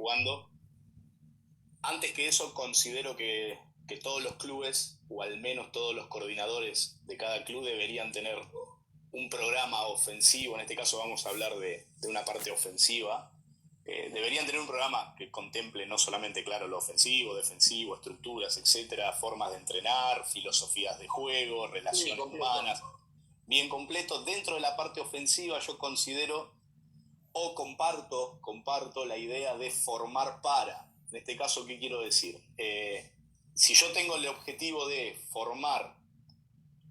jugando. Antes que eso, considero que todos los clubes, o al menos todos los coordinadores de cada club, deberían tener un programa ofensivo. En este caso vamos a hablar de una parte ofensiva. Deberían tener un programa que contemple no solamente, claro, lo ofensivo, defensivo, estructuras, etcétera, formas de entrenar, filosofías de juego, relaciones humanas, bien completo. Dentro de la parte ofensiva yo considero o comparto la idea de formar para. En este caso, ¿qué quiero decir? Si yo tengo el objetivo de formar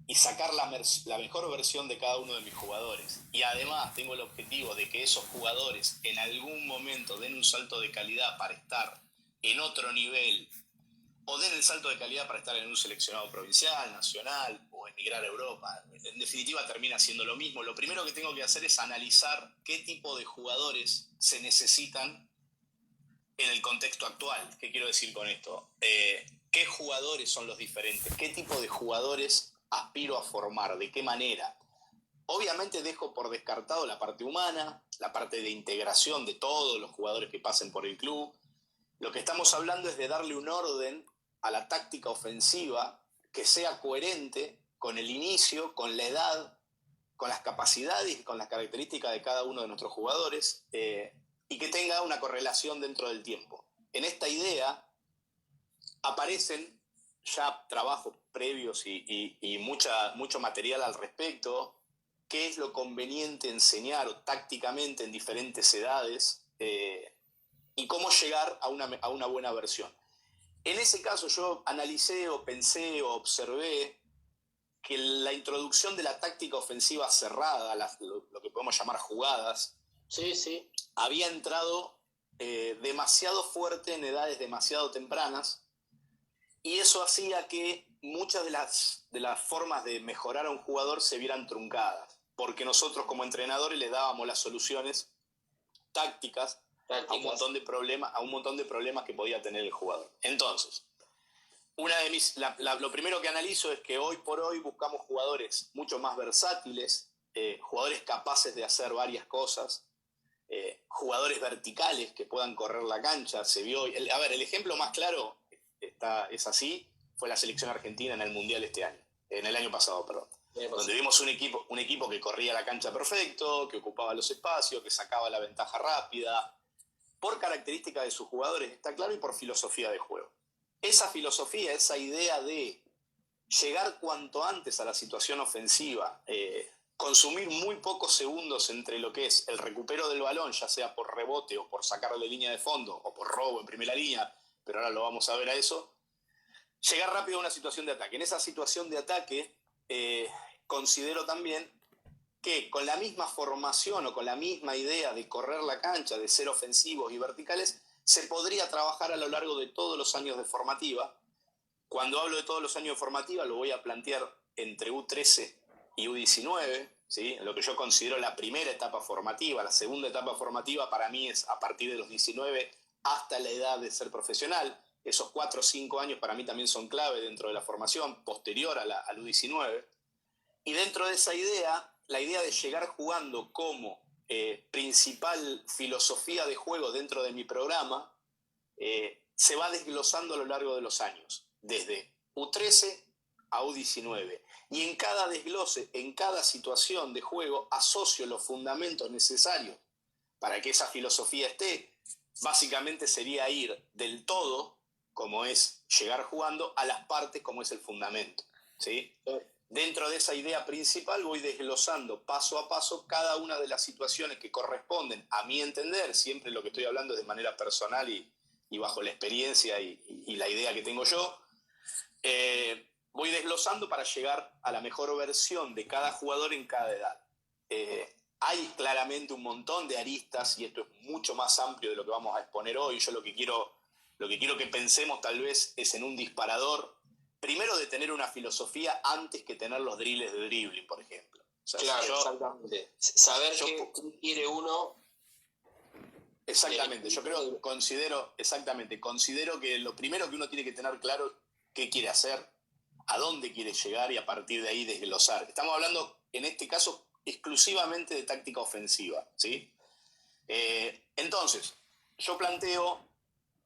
y sacar la mejor versión de cada uno de mis jugadores, y además tengo el objetivo de que esos jugadores en algún momento den un salto de calidad para estar en otro nivel, o den el salto de calidad para estar en un seleccionado provincial, nacional, o emigrar a Europa, en definitiva termina siendo lo mismo. Lo primero que tengo que hacer es analizar qué tipo de jugadores se necesitan en el contexto actual. ¿Qué quiero decir con esto? ¿Qué jugadores son los diferentes? ¿Qué tipo de jugadores aspiro a formar? ¿De qué manera? Obviamente dejo por descartado la parte humana, la parte de integración de todos los jugadores que pasen por el club. Lo que estamos hablando es de darle un orden a la táctica ofensiva que sea coherente con el inicio, con la edad, con las capacidades y con las características de cada uno de nuestros jugadores, y que tenga una correlación dentro del tiempo. En esta idea aparecen ya trabajos previos y mucho material al respecto. ¿Qué es lo conveniente enseñar tácticamente en diferentes edades? Y cómo llegar a una buena versión. En ese caso yo analicé o pensé o observé que la introducción de la táctica ofensiva cerrada, lo que podemos llamar jugadas, sí, había entrado demasiado fuerte en edades demasiado tempranas, y eso hacía que muchas de las formas de mejorar a un jugador se vieran truncadas, porque nosotros como entrenadores le dábamos las soluciones tácticas a un montón de problemas que podía tener el jugador. Entonces, lo primero que analizo es que hoy por hoy buscamos jugadores mucho más versátiles, jugadores capaces de hacer varias cosas, jugadores verticales que puedan correr la cancha. Se vio, el ejemplo más claro es así, fue la selección argentina en el Mundial en el año pasado, perdón. Donde vimos un equipo que corría la cancha perfecto, que ocupaba los espacios, que sacaba la ventaja rápida, por características de sus jugadores, está claro, y por filosofía de juego. Esa filosofía, esa idea de llegar cuanto antes a la situación ofensiva, consumir muy pocos segundos entre lo que es el recupero del balón, ya sea por rebote o por sacarlo de línea de fondo o por robo en primera línea, pero ahora lo vamos a ver a eso, llegar rápido a una situación de ataque. En esa situación de ataque considero también que con la misma formación o con la misma idea de correr la cancha, de ser ofensivos y verticales, se podría trabajar a lo largo de todos los años de formativa. Cuando hablo de todos los años de formativa, lo voy a plantear entre U13 y U19, ¿sí? Lo que yo considero la primera etapa formativa. La segunda etapa formativa para mí es a partir de los 19 hasta la edad de ser profesional. Esos 4 o 5 años para mí también son clave dentro de la formación posterior al U19. Y dentro de esa idea, la idea de llegar jugando como principal filosofía de juego dentro de mi programa, se va desglosando a lo largo de los años, desde U13 a U19. Y en cada desglose, en cada situación de juego, asocio los fundamentos necesarios para que esa filosofía esté. Básicamente sería ir del todo, como es llegar jugando, a las partes, como es el fundamento, ¿sí? Dentro de esa idea principal voy desglosando paso a paso cada una de las situaciones que corresponden a mi entender. Siempre lo que estoy hablando es de manera personal y bajo la experiencia y la idea que tengo yo. Voy desglosando para llegar a la mejor versión de cada jugador en cada edad. Hay claramente un montón de aristas, y esto es mucho más amplio de lo que vamos a exponer hoy. Yo lo que quiero que pensemos tal vez es en un disparador. Primero, de tener una filosofía antes que tener los drills de dribbling, por ejemplo. O sea, claro, exactamente. Saber qué quiere uno. Exactamente, considero que lo primero que uno tiene que tener claro es qué quiere hacer, a dónde quiere llegar, y a partir de ahí desglosar. Estamos hablando, en este caso, exclusivamente de táctica ofensiva, ¿sí? Entonces, yo planteo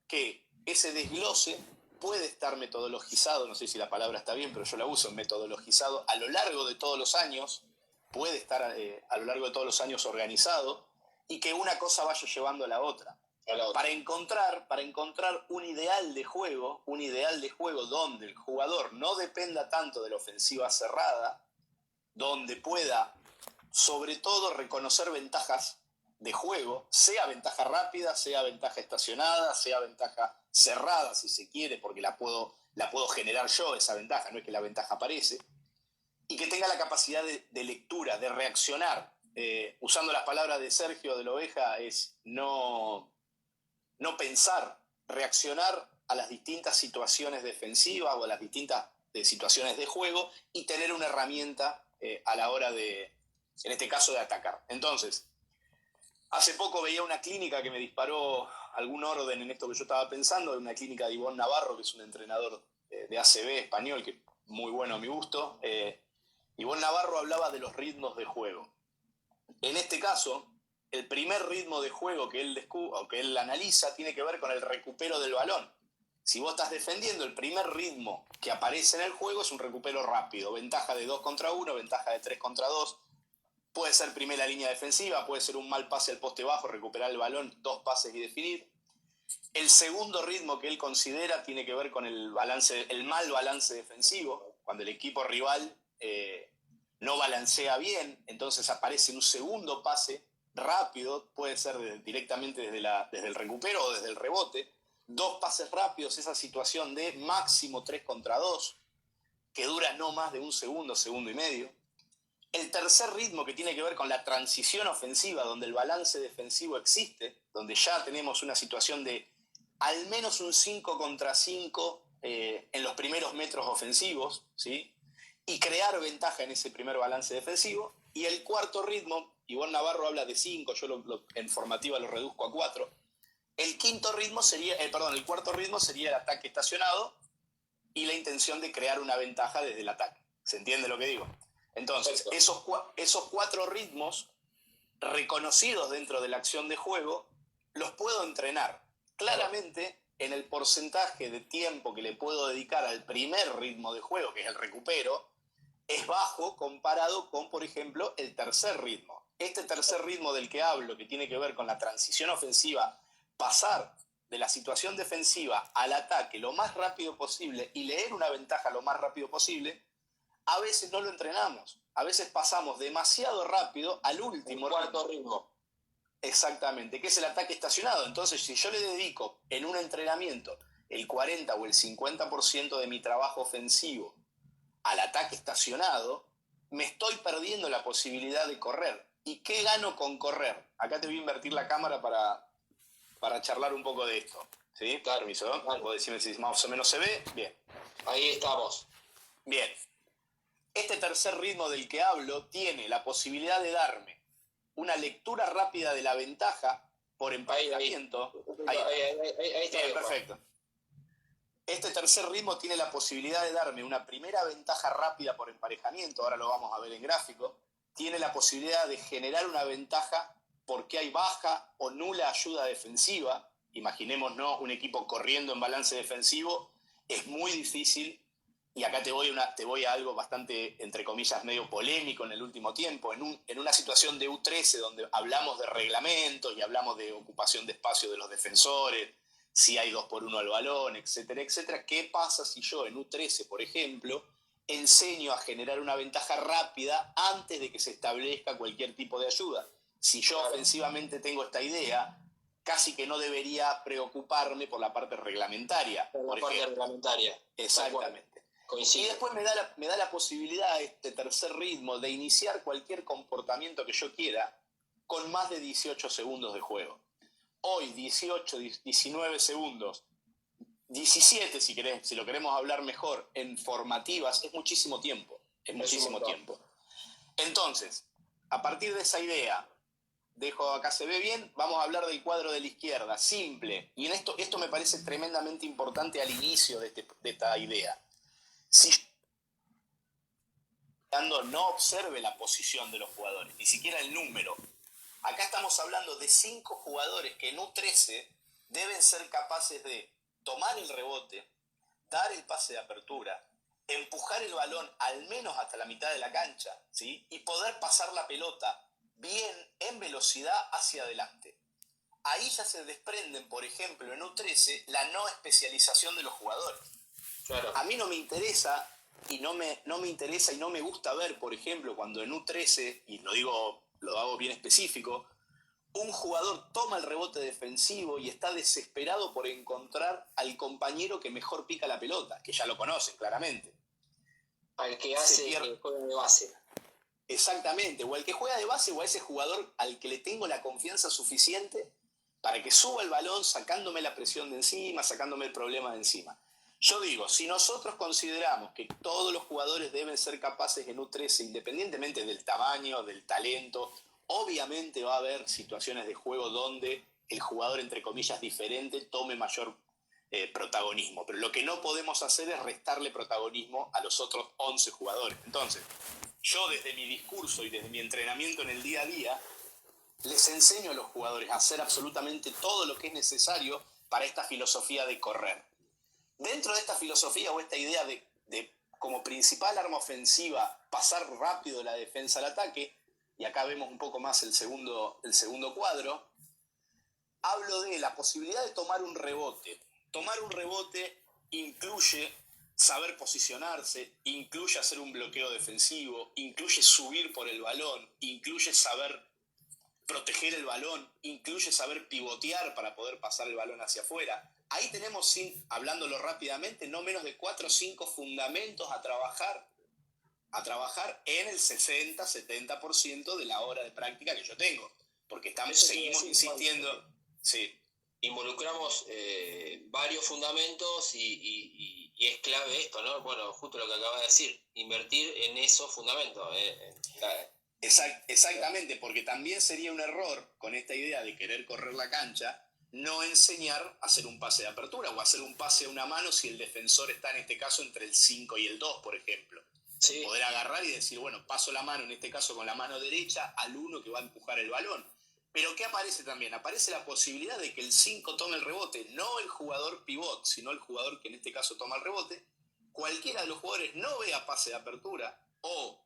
que ese desglose puede estar metodologizado, no sé si la palabra está bien, pero yo la uso, metodologizado a lo largo de todos los años, puede estar a lo largo de todos los años organizado, y que una cosa vaya llevando a la otra. Para encontrar un ideal de juego donde el jugador no dependa tanto de la ofensiva cerrada, donde pueda, sobre todo, reconocer ventajas de juego, sea ventaja rápida, sea ventaja estacionada, sea ventaja cerrada, si se quiere, porque la puedo generar yo, esa ventaja, no es que la ventaja aparece, y que tenga la capacidad de lectura, de reaccionar. Usando las palabras de Sergio de la Oveja, es no pensar, reaccionar a las distintas situaciones defensivas o a las distintas situaciones de juego, y tener una herramienta a la hora de, en este caso, de atacar. Entonces, hace poco veía una clínica que me disparó algún orden en esto que yo estaba pensando, una clínica de Ivonne Navarro, que es un entrenador de ACB español, que es muy bueno a mi gusto. Ivonne Navarro hablaba de los ritmos de juego. En este caso, el primer ritmo de juego que él analiza tiene que ver con el recupero del balón. Si vos estás defendiendo, el primer ritmo que aparece en el juego es un recupero rápido, ventaja de 2 contra 1, ventaja de 3 contra 2. Puede ser primera línea defensiva, puede ser un mal pase al poste bajo, recuperar el balón, 2 pases y definir. El segundo ritmo que él considera tiene que ver con el mal balance defensivo, cuando el equipo rival no balancea bien, entonces aparece un segundo pase rápido, puede ser directamente desde el recupero o desde el rebote, 2 pases rápidos, esa situación de máximo 3 contra 2, que dura no más de un segundo, segundo y medio. El tercer ritmo, que tiene que ver con la transición ofensiva, donde el balance defensivo existe, donde ya tenemos una situación de al menos un 5 contra 5 en los primeros metros ofensivos, ¿sí? Y crear ventaja en ese primer balance defensivo. Y el cuarto ritmo, Ivonne Navarro habla de 5, yo en formativa lo reduzco a 4. El cuarto ritmo sería el ataque estacionado y la intención de crear una ventaja desde el ataque. ¿Se entiende lo que digo? Entonces, esos 4 ritmos reconocidos dentro de la acción de juego, los puedo entrenar. Claramente, en el porcentaje de tiempo que le puedo dedicar al primer ritmo de juego, que es el recupero, es bajo comparado con, por ejemplo, el tercer ritmo. Este tercer ritmo del que hablo, que tiene que ver con la transición ofensiva, pasar de la situación defensiva al ataque lo más rápido posible y leer una ventaja lo más rápido posible, a veces no lo entrenamos. A veces pasamos demasiado rápido al último cuarto ritmo. Exactamente, que es el ataque estacionado. Entonces, si yo le dedico en un entrenamiento el 40 o el 50% de mi trabajo ofensivo al ataque estacionado, me estoy perdiendo la posibilidad de correr. ¿Y qué gano con correr? Acá te voy a invertir la cámara para charlar un poco de esto. ¿Sí? Permiso, ¿no? Vale. Puedo decirme si más o menos se ve. Bien. Ahí estamos. Bien. Este tercer ritmo del que hablo tiene la posibilidad de darme una lectura rápida de la ventaja por emparejamiento. Ahí está. Bien, perfecto. Este tercer ritmo tiene la posibilidad de darme una primera ventaja rápida por emparejamiento, ahora lo vamos a ver en gráfico. Tiene la posibilidad de generar una ventaja porque hay baja o nula ayuda defensiva. Imaginémonos un equipo corriendo en balance defensivo, es muy difícil. Y acá te voy a algo bastante, entre comillas, medio polémico en el último tiempo. En una situación de U13 donde hablamos de reglamentos y hablamos de ocupación de espacio de los defensores, si hay 2-1 al balón, etcétera, etcétera. ¿Qué pasa si yo en U13, por ejemplo, enseño a generar una ventaja rápida antes de que se establezca cualquier tipo de ayuda? Si yo ofensivamente tengo esta idea, casi que no debería preocuparme por la parte reglamentaria. Por la parte reglamentaria. Exactamente. Coincido. Y después me da la posibilidad, este tercer ritmo, de iniciar cualquier comportamiento que yo quiera con más de 18 segundos de juego. Hoy 18, 19 segundos, 17 si lo queremos hablar mejor, en formativas, es muchísimo tiempo. Es muchísimo tiempo. Entonces, a partir de esa idea, acá se ve bien, vamos a hablar del cuadro de la izquierda, simple. Y en esto me parece tremendamente importante al inicio de esta idea. Si no observe la posición de los jugadores, ni siquiera el número. Acá estamos hablando de 5 jugadores que en U13 deben ser capaces de tomar el rebote, dar el pase de apertura, empujar el balón al menos hasta la mitad de la cancha, ¿sí? Y poder pasar la pelota bien en velocidad hacia adelante. Ahí ya se desprenden, por ejemplo, en U13, la no especialización de los jugadores. Claro. A mí no me interesa y no me interesa y no me gusta ver, por ejemplo, cuando en U13, y lo hago bien específico, un jugador toma el rebote defensivo y está desesperado por encontrar al compañero que mejor pica la pelota, que ya lo conocen claramente. Al que hace el juego de base. Exactamente, o al que juega de base o a ese jugador al que le tengo la confianza suficiente para que suba el balón sacándome la presión de encima, sacándome el problema de encima. Yo digo, si nosotros consideramos que todos los jugadores deben ser capaces en U13, independientemente del tamaño, del talento, obviamente va a haber situaciones de juego donde el jugador, entre comillas, diferente, tome mayor protagonismo. Pero lo que no podemos hacer es restarle protagonismo a los otros 11 jugadores. Entonces, yo desde mi discurso y desde mi entrenamiento en el día a día, les enseño a los jugadores a hacer absolutamente todo lo que es necesario para esta filosofía de correr. Dentro de esta filosofía o esta idea de como principal arma ofensiva pasar rápido la defensa al ataque, y acá vemos un poco más el segundo cuadro, hablo de la posibilidad de tomar un rebote. Tomar un rebote incluye saber posicionarse, incluye hacer un bloqueo defensivo, incluye subir por el balón, incluye saber proteger el balón, incluye saber pivotear para poder pasar el balón hacia afuera. Ahí tenemos, hablándolo rápidamente, no menos de 4 o 5 fundamentos a trabajar en el 60-70% de la hora de práctica que yo tengo. Porque seguimos insistiendo. Sí. Involucramos varios fundamentos y es clave esto, ¿no? Bueno, justo lo que acaba de decir, invertir en esos fundamentos. Exactamente, porque también sería un error con esta idea de querer correr la cancha, no enseñar a hacer un pase de apertura o hacer un pase a una mano si el defensor está en este caso entre el 5 y el 2, por ejemplo. Sí. Poder agarrar y decir, bueno, paso la mano, en este caso con la mano derecha, al 1 que va a empujar el balón. Pero ¿qué aparece también? Aparece la posibilidad de que el 5 tome el rebote, no el jugador pivot, sino el jugador que en este caso toma el rebote. Cualquiera de los jugadores no vea pase de apertura o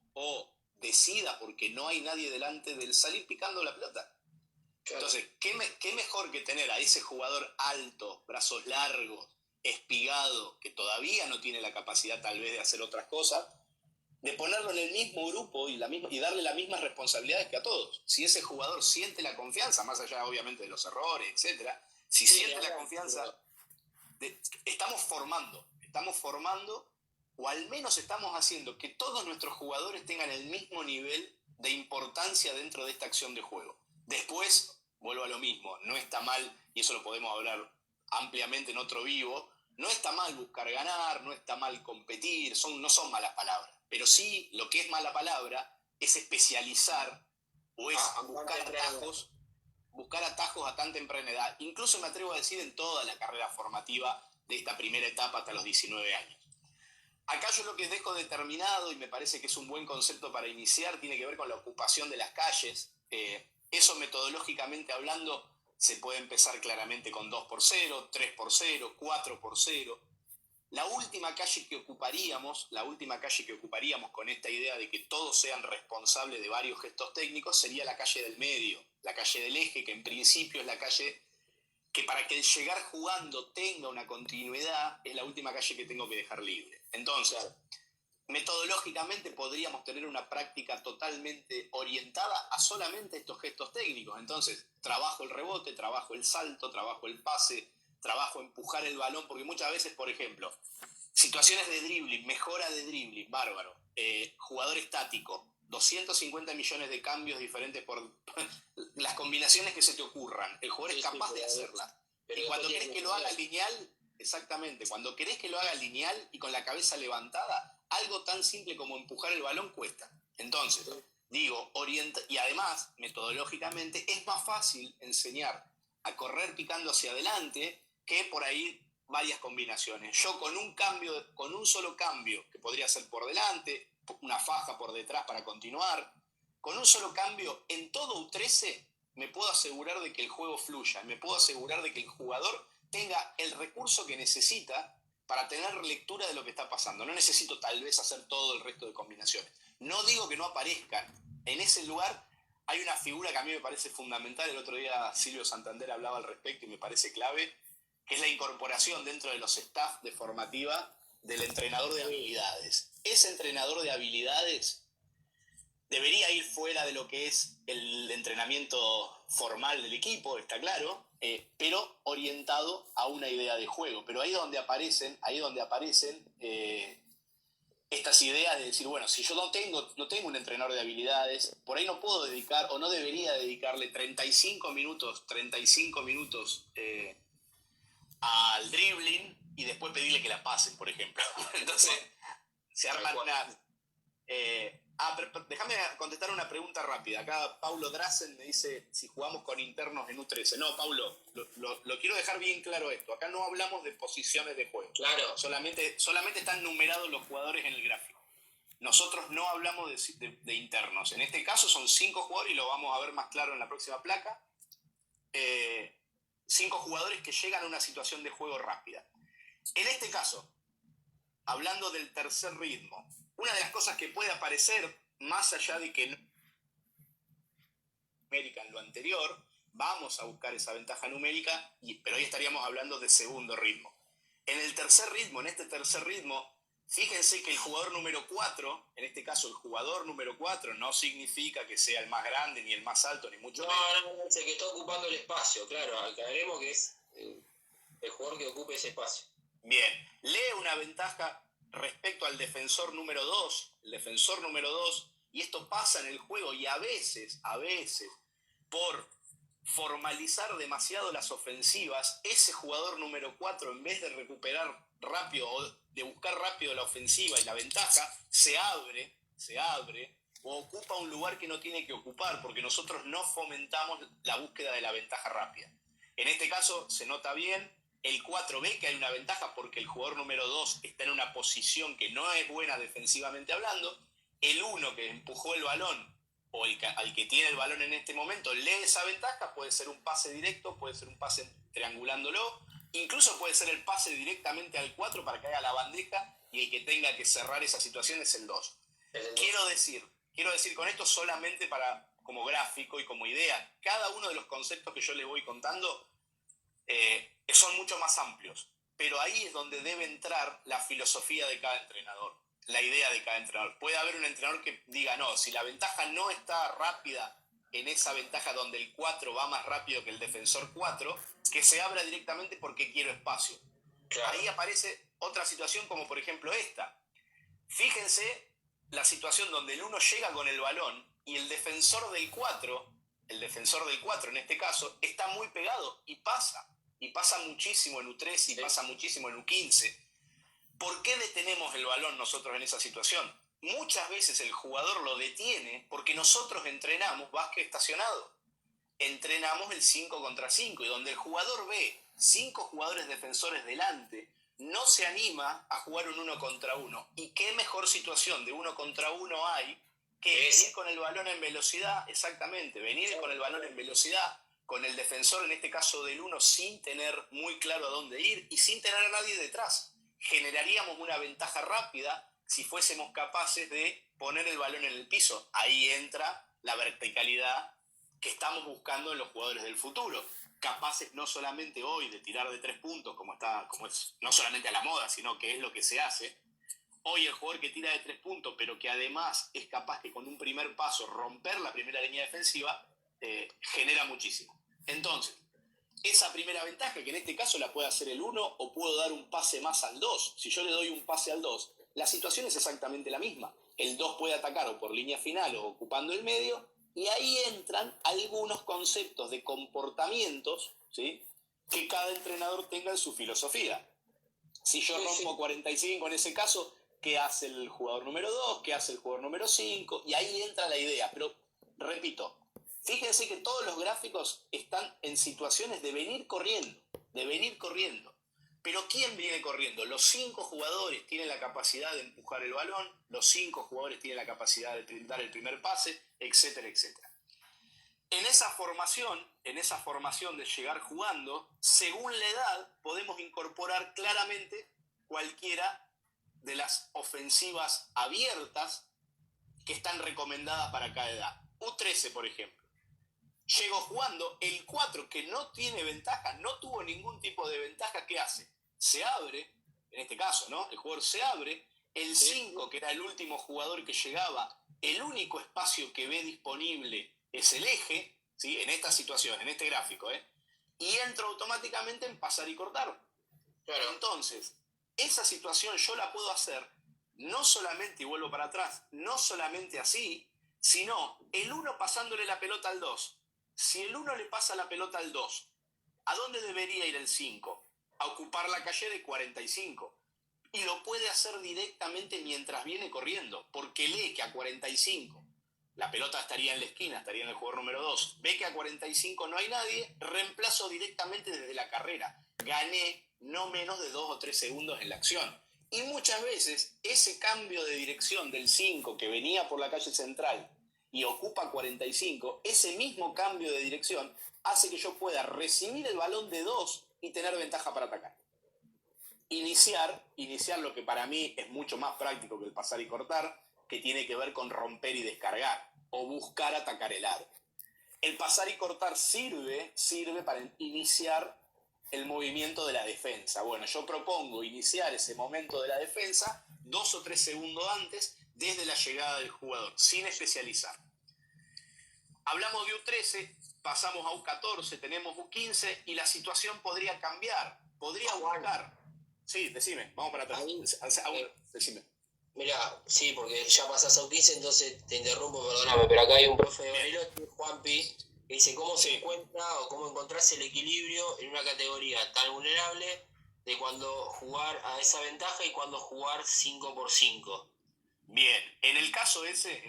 decida, porque no hay nadie delante del salir picando la pelota. Claro. Entonces, ¿qué mejor que tener a ese jugador alto, brazos largos, espigado, que todavía no tiene la capacidad tal vez de hacer otras cosas, de ponerlo en el mismo grupo y darle las mismas responsabilidades que a todos? Si ese jugador siente la confianza, más allá obviamente de los errores, etcétera, si siente la confianza, estamos formando, o al menos estamos haciendo que todos nuestros jugadores tengan el mismo nivel de importancia dentro de esta acción de juego. Después, vuelvo a lo mismo, no está mal, y eso lo podemos hablar ampliamente en otro vivo, no está mal buscar ganar, no está mal competir, no son malas palabras, pero sí lo que es mala palabra es especializar o es buscar atajos a tan temprana edad. Incluso me atrevo a decir en toda la carrera formativa de esta primera etapa hasta los 19 años. Acá yo lo que dejo determinado, y me parece que es un buen concepto para iniciar, tiene que ver con la ocupación de las calles. Eso metodológicamente hablando se puede empezar claramente con 2x0, 3x0, 4x0. La última calle que ocuparíamos con esta idea de que todos sean responsables de varios gestos técnicos sería la calle del medio, la calle del eje, que en principio es la calle que para que el llegar jugando tenga una continuidad es la última calle que tengo que dejar libre. Entonces, metodológicamente podríamos tener una práctica totalmente orientada a solamente estos gestos técnicos. Entonces, trabajo el rebote, trabajo el salto, trabajo el pase, trabajo empujar el balón, porque muchas veces, por ejemplo, situaciones de dribbling, mejora de dribbling, bárbaro, jugador estático, 250 millones de cambios diferentes por las combinaciones que se te ocurran. El jugador es capaz de hacerlas. Y cuando querés que lo haga lineal, exactamente, cuando querés que lo haga lineal y con la cabeza levantada, algo tan simple como empujar el balón cuesta. Entonces, digo, y además, metodológicamente, es más fácil enseñar a correr picando hacia adelante que por ahí varias combinaciones. Yo con un solo cambio, que podría ser por delante, una faja por detrás para continuar, con un solo cambio en todo U13 me puedo asegurar de que el juego fluya, me puedo asegurar de que el jugador tenga el recurso que necesita para tener lectura de lo que está pasando. No necesito tal vez hacer todo el resto de combinaciones. No digo que no aparezcan. En ese lugar hay una figura que a mí me parece fundamental. El otro día Silvio Santander hablaba al respecto y me parece clave, que es la incorporación dentro de los staff de formativa del entrenador de habilidades. Ese entrenador de habilidades debería ir fuera de lo que es el entrenamiento formal del equipo, está claro, pero orientado a una idea de juego. Pero ahí donde aparecen estas ideas de decir, bueno, si yo no tengo un entrenador de habilidades, por ahí no puedo dedicar o no debería dedicarle 35 minutos al dribbling y después pedirle que la pasen, por ejemplo. Entonces, se arman una... pero déjame contestar una pregunta rápida. Acá Paulo Drazen me dice si jugamos con internos en U13. No, Paulo, lo quiero dejar bien claro esto. Acá no hablamos de posiciones de juego. Claro. Solamente están numerados los jugadores en el gráfico. Nosotros no hablamos de internos. En este caso son 5 jugadores y lo vamos a ver más claro en la próxima placa. 5 jugadores que llegan a una situación de juego rápida. En este caso, hablando del tercer ritmo, una de las cosas que puede aparecer, más allá de que no numérica en lo anterior, vamos a buscar esa ventaja numérica, pero hoy estaríamos hablando de segundo ritmo. En este tercer ritmo, fíjense que el jugador número 4, en este caso el jugador número 4, no significa que sea el más grande, ni el más alto, ni mucho menos. No, es el que está ocupando el espacio, claro, aclaremos que es el jugador que ocupe ese espacio. Bien, lee una ventaja respecto al defensor número 2, y esto pasa en el juego, y a veces, por formalizar demasiado las ofensivas, ese jugador número 4, en vez de recuperar rápido o de buscar rápido la ofensiva y la ventaja, se abre o ocupa un lugar que no tiene que ocupar, porque nosotros no fomentamos la búsqueda de la ventaja rápida. En este caso se nota bien, el 4 ve que hay una ventaja porque el jugador número 2 está en una posición que no es buena defensivamente hablando. El 1 que empujó el balón o al que tiene el balón en este momento lee esa ventaja, puede ser un pase directo, puede ser un pase triangulándolo, incluso puede ser el pase directamente al 4 para que haga la bandeja y el que tenga que cerrar esa situación es el 2. Quiero decir con esto solamente como gráfico y como idea, cada uno de los conceptos que yo les voy contando son mucho más amplios, pero ahí es donde debe entrar la filosofía de cada entrenador, la idea de cada entrenador. Puede haber un entrenador que diga, no, si la ventaja no está rápida en esa ventaja donde el 4 va más rápido que el defensor 4, que se abra directamente porque quiero espacio. Claro. Ahí aparece otra situación como por ejemplo esta. Fíjense la situación donde el 1 llega con el balón y el defensor del 4 en este caso, está muy pegado y pasa muchísimo en U13 y pasa muchísimo en U15. ¿Por qué detenemos el balón nosotros en esa situación? Muchas veces el jugador lo detiene porque nosotros entrenamos básquet estacionado. Entrenamos el 5 contra 5 y donde el jugador ve 5 jugadores defensores delante, no se anima a jugar un 1 contra 1. ¿Y qué mejor situación de 1 contra 1 hay que venir con el balón en velocidad? Exactamente, venir con el balón en velocidad, con el defensor, en este caso del 1, sin tener muy claro a dónde ir y sin tener a nadie detrás. Generaríamos una ventaja rápida si fuésemos capaces de poner el balón en el piso. Ahí entra la verticalidad que estamos buscando en los jugadores del futuro. Capaces no solamente hoy de tirar de 3 puntos, como es no solamente a la moda, sino que es lo que se hace. Hoy el jugador que tira de 3 puntos, pero que además es capaz de con un primer paso romper la primera línea defensiva, genera muchísimo. Entonces, esa primera ventaja, que en este caso la puede hacer el 1 o puedo dar un pase más al 2. Si yo le doy un pase al 2, la situación es exactamente la misma. El 2 puede atacar o por línea final o ocupando el medio, y ahí entran algunos conceptos de comportamientos, ¿sí?, que cada entrenador tenga en su filosofía. Si yo rompo 45 en ese caso, ¿qué hace el jugador número 2? ¿Qué hace el jugador número 5? Y ahí entra la idea. Pero, repito, fíjense que todos los gráficos están en situaciones de venir corriendo. Pero ¿quién viene corriendo? Los 5 jugadores tienen la capacidad de empujar el balón, los 5 jugadores tienen la capacidad de dar el primer pase, etcétera, etcétera. En esa formación de llegar jugando, según la edad, podemos incorporar claramente cualquiera de las ofensivas abiertas que están recomendadas para cada edad. U13, por ejemplo. Llegó jugando el 4, que no tiene ventaja, no tuvo ningún tipo de ventaja. ¿Qué hace? Se abre, en este caso, ¿no? El jugador se abre. El 5, que era el último jugador que llegaba, el único espacio que ve disponible es el eje, ¿sí? En esta situación, en este gráfico, y entro automáticamente en pasar y cortar. Claro. Entonces, esa situación yo la puedo hacer no solamente, y vuelvo para atrás, no solamente así, sino el 1 pasándole la pelota al 2. Si el 1 le pasa la pelota al 2, ¿a dónde debería ir el 5? A ocupar la calle de 45. Y lo puede hacer directamente mientras viene corriendo, porque lee que a 45 la pelota estaría en la esquina, estaría en el jugador número 2. Ve que a 45 no hay nadie, reemplazo directamente desde la carrera. Gané no menos de 2 o 3 segundos en la acción. Y muchas veces ese cambio de dirección del 5 que venía por la calle central y ocupa 45, ese mismo cambio de dirección hace que yo pueda recibir el balón de 2 y tener ventaja para atacar. Iniciar lo que para mí es mucho más práctico que el pasar y cortar, que tiene que ver con romper y descargar, o buscar atacar el aro. El pasar y cortar sirve para iniciar el movimiento de la defensa. Bueno, yo propongo iniciar ese momento de la defensa 2 o 3 segundos antes, desde la llegada del jugador, sin especializar. Hablamos de U13, pasamos a U14, tenemos U15 y la situación podría cambiar, podría buscar. Sí, decime, vamos para atrás. Decime. Mirá, sí, porque ya pasás a U15, entonces te interrumpo, perdóname, pero acá hay un profe de Bariloche, Juanpi, que dice cómo se encuentra o cómo encontrarse el equilibrio en una categoría tan vulnerable de cuando jugar a esa ventaja y cuando jugar 5x5. Bien, en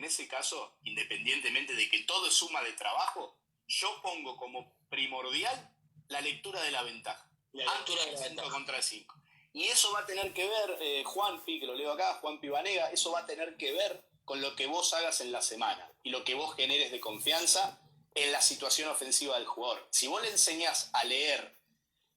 ese caso, independientemente de que todo es suma de trabajo, yo pongo como primordial la lectura de la ventaja. La lectura de la ventaja. 5 contra 5. Y eso va a tener que ver, Juanpi, que lo leo acá, Juanpi Vanega, eso va a tener que ver con lo que vos hagas en la semana y lo que vos generes de confianza en la situación ofensiva del jugador. Si vos le enseñás a leer,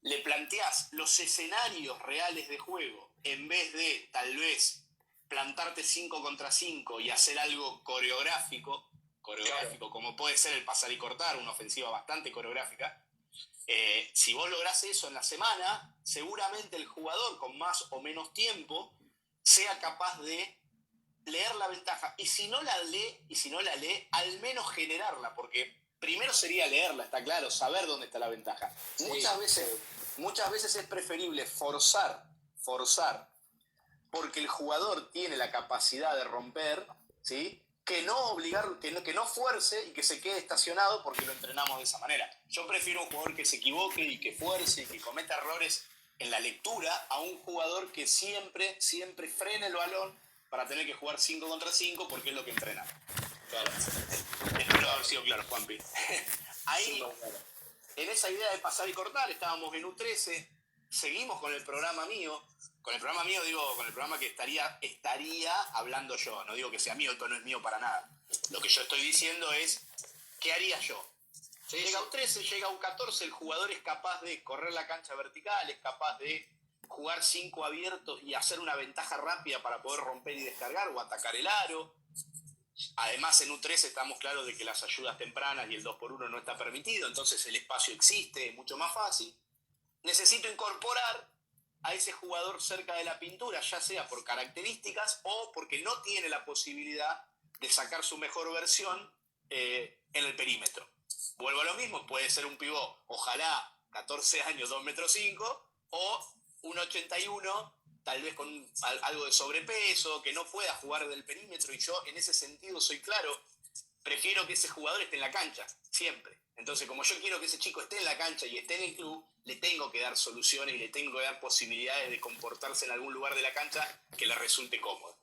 le planteás los escenarios reales de juego, en vez de, tal vez, plantarte 5 contra 5 y hacer algo coreográfico, claro, como puede ser el pasar y cortar, una ofensiva bastante coreográfica. Si vos lográs eso en la semana, seguramente el jugador con más o menos tiempo sea capaz de leer la ventaja. Y si no la lee, al menos generarla, porque primero sería leerla, está claro, saber dónde está la ventaja. Sí. Muchas veces es preferible forzar, porque el jugador tiene la capacidad de romper, ¿sí?, que no obligar, que no fuerce y que se quede estacionado porque lo entrenamos de esa manera. Yo prefiero un jugador que se equivoque y que fuerce y que cometa errores en la lectura a un jugador que siempre frene el balón para tener que jugar 5 contra 5 porque es lo que entrena. Claro. Espero haber sido claro, Juanpi. Ahí, sí, claro. En esa idea de pasar y cortar, estábamos en U13, seguimos con el programa mío. Con el programa que estaría hablando yo. No digo que sea mío, esto no es mío para nada. Lo que yo estoy diciendo es, ¿qué haría yo? Sí, llega U13, llega U14, el jugador es capaz de correr la cancha vertical, es capaz de jugar 5 abiertos y hacer una ventaja rápida para poder romper y descargar o atacar el aro. Además, en U13 estamos claros de que las ayudas tempranas y el 2x1 no está permitido, entonces el espacio existe, es mucho más fácil. Necesito incorporar a ese jugador cerca de la pintura, ya sea por características o porque no tiene la posibilidad de sacar su mejor versión en el perímetro. Vuelvo a lo mismo, puede ser un pivot, ojalá 14 años, 2,5 metros, o un 81, tal vez con algo de sobrepeso, que no pueda jugar del perímetro, y yo en ese sentido soy claro, prefiero que ese jugador esté en la cancha, siempre. Entonces, como yo quiero que ese chico esté en la cancha y esté en el club, le tengo que dar soluciones y le tengo que dar posibilidades de comportarse en algún lugar de la cancha que le resulte cómodo.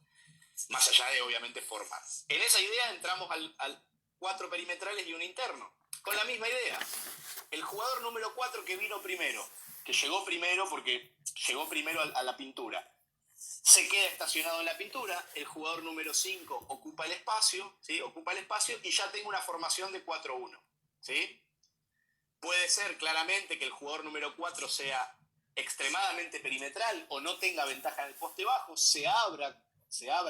Más allá de, obviamente, formar. En esa idea entramos al 4 perimetrales y un interno. Con la misma idea. El jugador número 4 que vino primero, que llegó primero porque llegó primero a la pintura, se queda estacionado en la pintura. El jugador número 5 ocupa el espacio, ¿sí? Ocupa el espacio y ya tengo una formación de 4-1. ¿sí? Puede ser claramente que el jugador número 4 sea extremadamente perimetral o no tenga ventaja en el poste bajo, se abra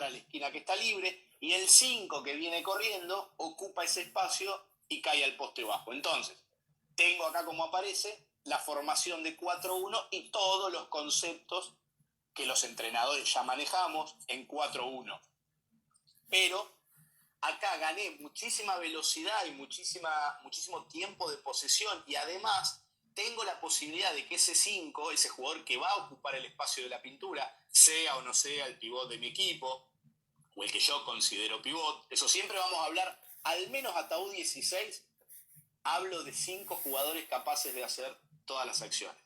la esquina que está libre y el 5 que viene corriendo ocupa ese espacio y cae al poste bajo. Entonces, tengo acá como aparece la formación de 4-1 y todos los conceptos que los entrenadores ya manejamos en 4-1. Pero acá gané muchísima velocidad y muchísimo tiempo de posesión y además tengo la posibilidad de que ese 5, ese jugador que va a ocupar el espacio de la pintura, sea o no sea el pivot de mi equipo o el que yo considero pivot, eso siempre vamos a hablar, al menos hasta U16, hablo de 5 jugadores capaces de hacer todas las acciones.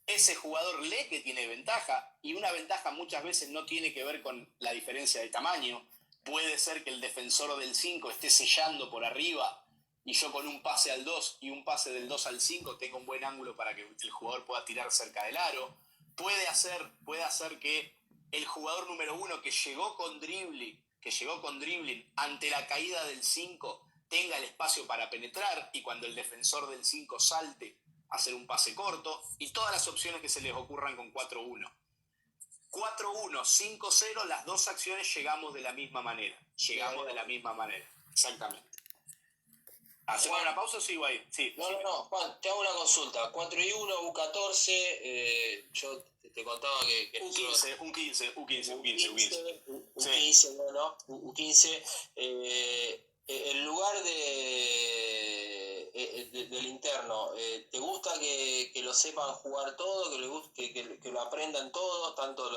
Ese jugador lee que tiene ventaja y una ventaja muchas veces no tiene que ver con la diferencia de tamaño. Puede ser que el defensor del 5 esté sellando por arriba y yo con un pase al 2 y un pase del 2 al 5 tenga un buen ángulo para que el jugador pueda tirar cerca del aro. Puede hacer que el jugador número 1 que llegó con dribbling ante la caída del 5 tenga el espacio para penetrar y cuando el defensor del 5 salte, hacer un pase corto y todas las opciones que se les ocurran con 4-1. 4-1, 5-0, las dos acciones llegamos de la misma manera. Exactamente. ¿Hacemos una pausa o sigo ahí? Sí. No, Juan, te hago una consulta. 4-1, U14, yo te contaba que U15. U15, el lugar del interno, ¿te gusta que lo sepan jugar todo, que lo aprendan todos, tanto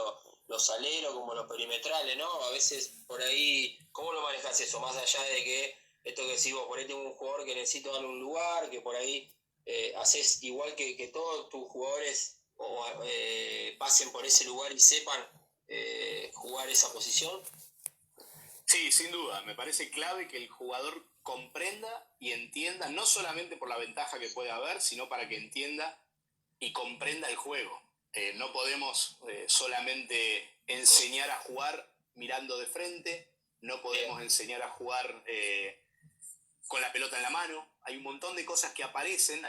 los aleros como los perimetrales, ¿no? A veces por ahí, ¿cómo lo manejas eso? Más allá de que esto que decís vos, por ahí tengo un jugador que necesito darle un lugar, que por ahí haces igual que todos tus jugadores pasen por ese lugar y sepan jugar esa posición. Sí, sin duda. Me parece clave que el jugador comprenda y entienda, no solamente por la ventaja que puede haber, sino para que entienda y comprenda el juego. No podemos solamente enseñar a jugar mirando de frente, no podemos enseñar a jugar con la pelota en la mano. Hay un montón de cosas que aparecen,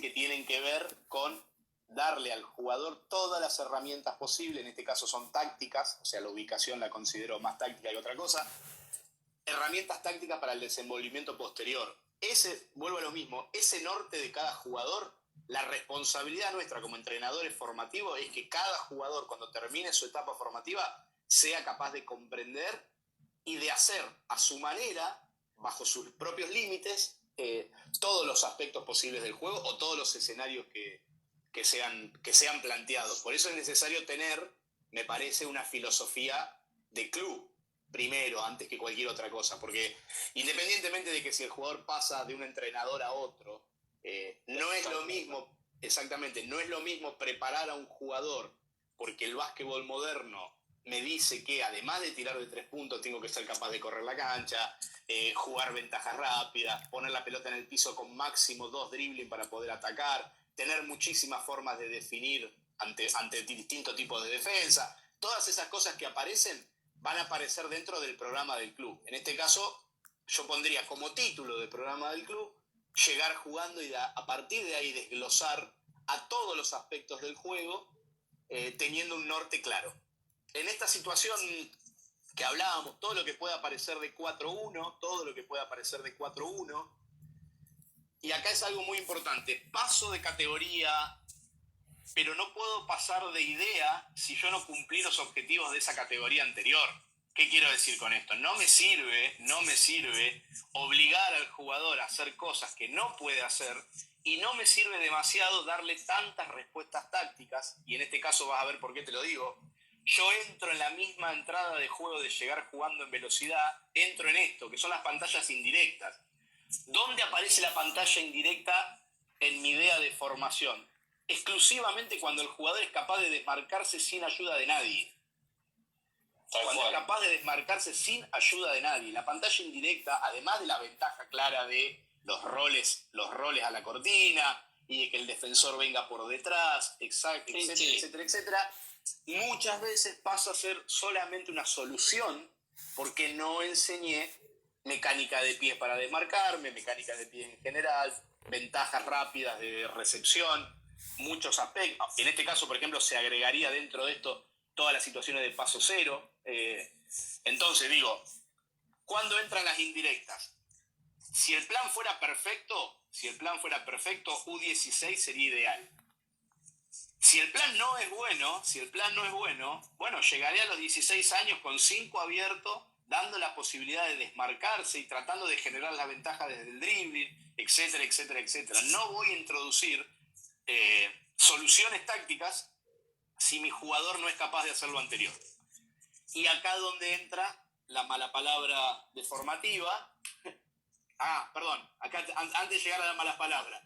que tienen que ver con darle al jugador todas las herramientas posibles, en este caso son tácticas, o sea, la ubicación la considero más táctica que otra cosa, herramientas tácticas para el desenvolvimiento posterior. Vuelvo a lo mismo, ese norte de cada jugador, la responsabilidad nuestra como entrenadores formativos es que cada jugador cuando termine su etapa formativa sea capaz de comprender y de hacer a su manera, bajo sus propios límites, todos los aspectos posibles del juego o todos los escenarios que sean planteados. Por eso es necesario tener, me parece, una filosofía de club primero, antes que cualquier otra cosa, porque independientemente de que si el jugador pasa de un entrenador a otro, no es lo mismo, exactamente, no es lo mismo preparar a un jugador porque el básquetbol moderno me dice que además de tirar de 3 puntos tengo que ser capaz de correr la cancha, jugar ventajas rápidas, poner la pelota en el piso con máximo 2 dribbling para poder atacar, tener muchísimas formas de definir ante distintos tipos de defensa. Todas esas cosas que aparecen van a aparecer dentro del programa del club. En este caso, yo pondría como título del programa del club llegar jugando y a partir de ahí desglosar a todos los aspectos del juego teniendo un norte claro. En esta situación que hablábamos, todo lo que pueda aparecer de 4-1, y acá es algo muy importante, paso de categoría, pero no puedo pasar de idea si yo no cumplí los objetivos de esa categoría anterior. ¿Qué quiero decir con esto? No me sirve obligar al jugador a hacer cosas que no puede hacer y no me sirve demasiado darle tantas respuestas tácticas, y en este caso vas a ver por qué te lo digo. Yo entro en la misma entrada de juego de llegar jugando en velocidad, entro en esto, que son las pantallas indirectas. ¿Dónde aparece la pantalla indirecta en mi idea de formación? Exclusivamente cuando el jugador es capaz de desmarcarse sin ayuda de nadie. Cuando es capaz de desmarcarse sin ayuda de nadie. La pantalla indirecta, además de la ventaja clara de los roles a la cortina y de que el defensor venga por detrás, etcétera, muchas veces pasa a ser solamente una solución porque no enseñé mecánica de pies para desmarcarme, mecánica de pies en general, ventajas rápidas de recepción, muchos aspectos. En este caso, por ejemplo, se agregaría dentro de esto todas las situaciones de paso cero. Entonces, digo, ¿cuándo entran las indirectas? Si el plan fuera perfecto, U16 sería ideal. Si el plan no es bueno, bueno, llegaré a los 16 años con 5 abiertos, dando la posibilidad de desmarcarse y tratando de generar la ventaja desde el dribbling, etcétera, etcétera, etcétera. No voy a introducir soluciones tácticas si mi jugador no es capaz de hacer lo anterior. Y acá donde entra la mala palabra deformativa. Acá antes de llegar a la mala palabra,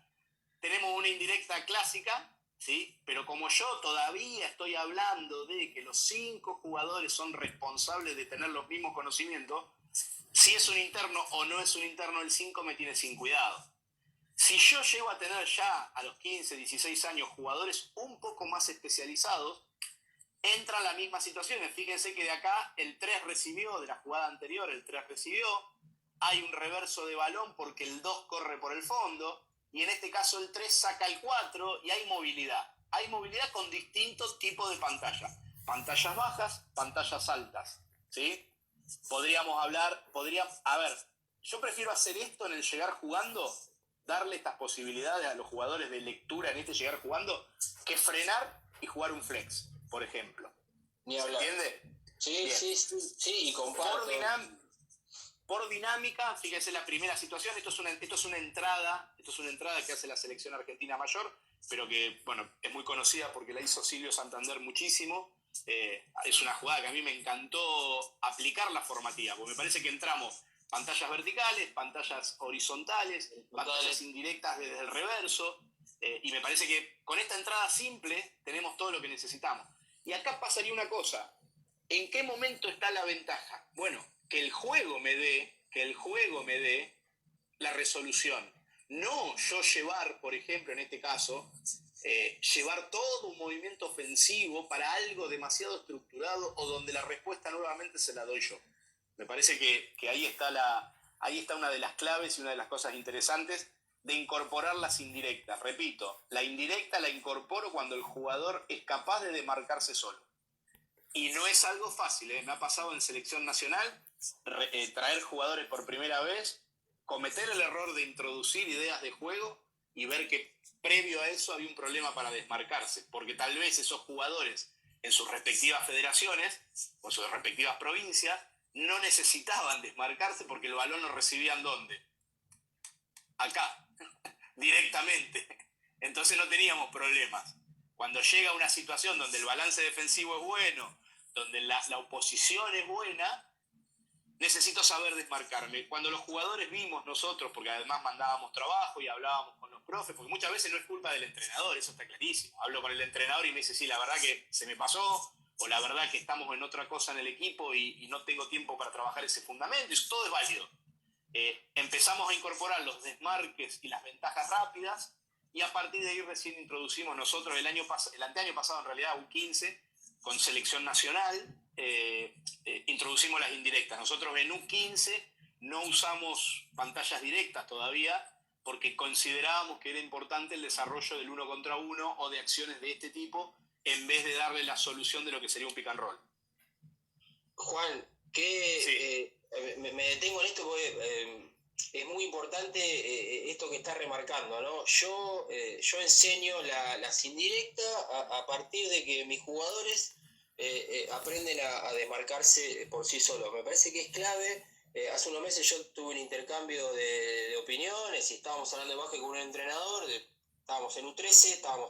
tenemos una indirecta clásica, ¿sí? Pero como yo todavía estoy hablando de que los 5 jugadores son responsables de tener los mismos conocimientos, si es un interno o no es un interno, el 5 me tiene sin cuidado. Si yo llego a tener ya a los 15, 16 años jugadores un poco más especializados, entran las mismas situaciones. Fíjense que de acá el 3 recibió, de la jugada anterior el 3 recibió, hay un reverso de balón porque el 2 corre por el fondo, y en este caso el 3 saca el 4 y hay movilidad. Hay movilidad con distintos tipos de pantalla. Pantallas bajas, pantallas altas, ¿sí? A ver, yo prefiero hacer esto en el llegar jugando, darle estas posibilidades a los jugadores de lectura en este llegar jugando, que frenar y jugar un flex, por ejemplo. Ni hablar. ¿Se entiende? Sí, y comparto. Por dinámica, fíjense la primera situación, esto es una entrada que hace la selección argentina mayor, pero que, bueno, es muy conocida porque la hizo Silvio Santander muchísimo. Es una jugada que a mí me encantó aplicar la formativa, porque me parece que entramos pantallas verticales, pantallas horizontales, pantallas indirectas desde el reverso, y me parece que con esta entrada simple tenemos todo lo que necesitamos. Y acá pasaría una cosa, ¿en qué momento está la ventaja? Bueno, que el juego me dé la resolución. No yo llevar, por ejemplo, en este caso, llevar todo un movimiento ofensivo para algo demasiado estructurado o donde la respuesta nuevamente se la doy yo. Me parece que ahí está una de las claves y una de las cosas interesantes de incorporar las indirectas. Repito, la indirecta la incorporo cuando el jugador es capaz de demarcarse solo. Y no es algo fácil, ¿eh? Me ha pasado en selección nacional traer jugadores por primera vez, cometer el error de introducir ideas de juego y ver que previo a eso había un problema para desmarcarse, porque tal vez esos jugadores en sus respectivas federaciones o sus respectivas provincias no necesitaban desmarcarse porque el balón lo recibían ¿dónde? Acá, directamente. Entonces no teníamos problemas. Cuando llega una situación donde el balance defensivo es bueno, donde la oposición es buena, necesito saber desmarcarme. Cuando los jugadores vimos nosotros, porque además mandábamos trabajo y hablábamos con los profes, porque muchas veces no es culpa del entrenador, eso está clarísimo. Hablo con el entrenador y me dice, sí, la verdad que se me pasó, o la verdad que estamos en otra cosa en el equipo y no tengo tiempo para trabajar ese fundamento, y todo es válido. Empezamos a incorporar los desmarques y las ventajas rápidas, y a partir de ahí recién introducimos nosotros el anteaño pasado en realidad U15 con selección nacional, introducimos las indirectas. Nosotros en U15 no usamos pantallas directas todavía porque considerábamos que era importante el desarrollo del 1 contra 1 o de acciones de este tipo en vez de darle la solución de lo que sería un pick and roll. Juan, me detengo en esto porque es muy importante esto que estás remarcando, ¿no? Yo enseño las indirectas a partir de que mis jugadores aprenden a desmarcarse por sí solos. Me parece que es clave. Hace unos meses yo tuve un intercambio de opiniones y estábamos hablando de básquet con un entrenador, estábamos en U13, estábamos